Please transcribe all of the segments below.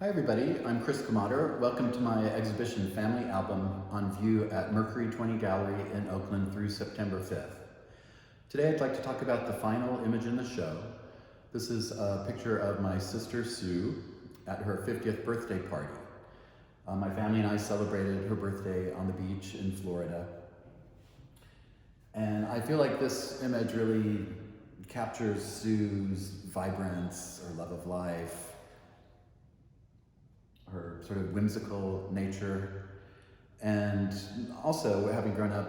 Hi everybody, I'm Chris Komater. Welcome to my exhibition Family Album on view at Mercury 20 Gallery in Oakland through September 5th. Today I'd like to talk about the final image in the show. This is a picture of my sister Sue at her 50th birthday party. My family and I celebrated her birthday on the beach in Florida. And I feel like this image really captures Sue's vibrance or love of life, her sort of whimsical nature, and also having grown up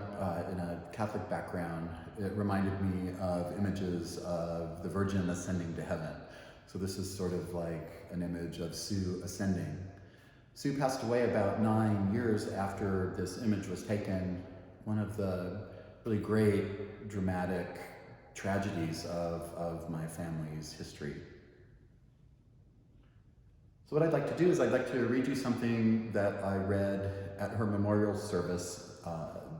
in a Catholic background, it reminded me of images of the Virgin ascending to heaven. So this is sort of like an image of Sue ascending. Sue passed away about 9 years after this image was taken, one of the really great dramatic tragedies of my family's history. So what I'd like to do is I'd like to read you something that I read at her memorial service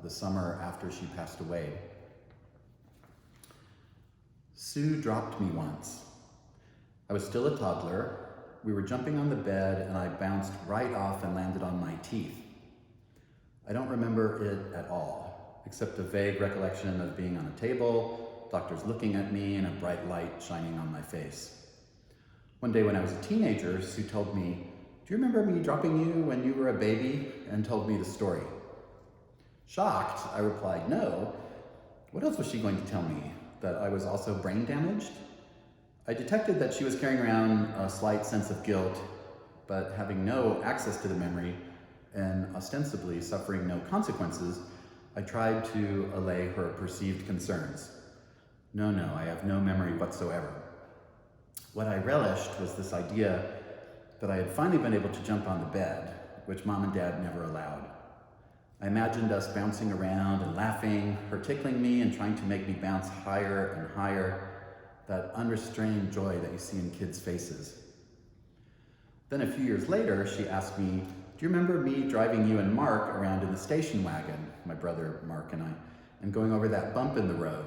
the summer after she passed away. Sue dropped me once. I was still a toddler. We were jumping on the bed and I bounced right off and landed on my teeth. I don't remember it at all, except a vague recollection of being on a table, doctors looking at me, and a bright light shining on my face. One day when I was a teenager, Sue told me, "Do you remember me dropping you when you were a baby?" and told me the story. Shocked, I replied, "No." What else was she going to tell me? That I was also brain damaged? I detected that she was carrying around a slight sense of guilt, but having no access to the memory and ostensibly suffering no consequences, I tried to allay her perceived concerns. No, I have no memory whatsoever. What I relished was this idea that I had finally been able to jump on the bed, which Mom and Dad never allowed. I imagined us bouncing around and laughing, her tickling me and trying to make me bounce higher and higher, that unrestrained joy that you see in kids' faces. Then a few years later, she asked me, "Do you remember me driving you and Mark around in the station wagon," my brother Mark and I, "and going over that bump in the road?"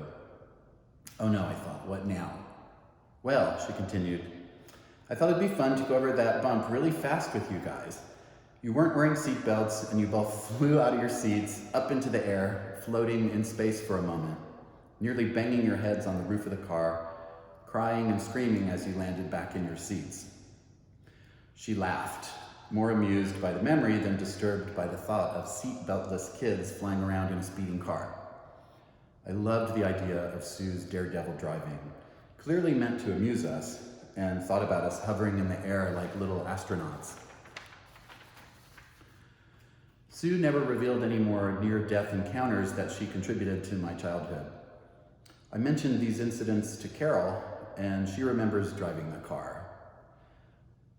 Oh no, I thought, what now? Well, she continued, "I thought it'd be fun to go over that bump really fast with you guys. You weren't wearing seatbelts and you both flew out of your seats up into the air, floating in space for a moment, nearly banging your heads on the roof of the car, crying and screaming as you landed back in your seats." She laughed, more amused by the memory than disturbed by the thought of seatbeltless kids flying around in a speeding car. I loved the idea of Sue's daredevil driving, clearly meant to amuse us, and thought about us hovering in the air like little astronauts. Sue never revealed any more near-death encounters that she contributed to my childhood. I mentioned these incidents to Carol, and she remembers driving the car.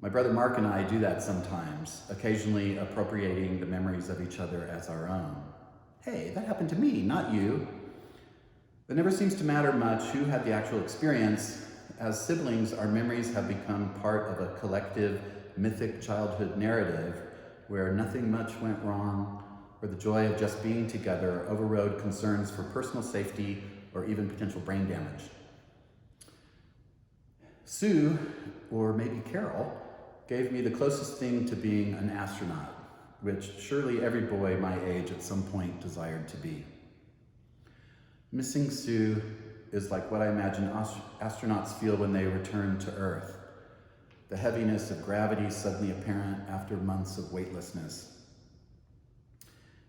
My brother Mark and I do that sometimes, occasionally appropriating the memories of each other as our own. "Hey, that happened to me, not you." It never seems to matter much who had the actual experience. As siblings, our memories have become part of a collective, mythic childhood narrative where nothing much went wrong, where the joy of just being together overrode concerns for personal safety or even potential brain damage. Sue, or maybe Carol, gave me the closest thing to being an astronaut, which surely every boy my age at some point desired to be. Missing Sue is like what I imagine astronauts feel when they return to Earth. The heaviness of gravity suddenly apparent after months of weightlessness.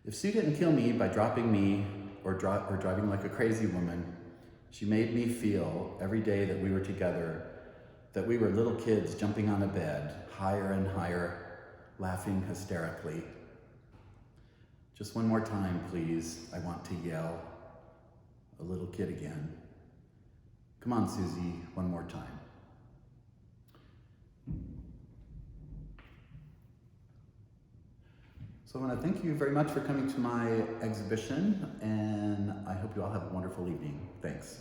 If Sue didn't kill me by dropping me or driving like a crazy woman, she made me feel every day that we were together that we were little kids jumping on a bed, higher and higher, laughing hysterically. Just one more time, please. I want to yell. A little kid again. Come on, Susie, one more time. So I want to thank you very much for coming to my exhibition, and I hope you all have a wonderful evening. Thanks.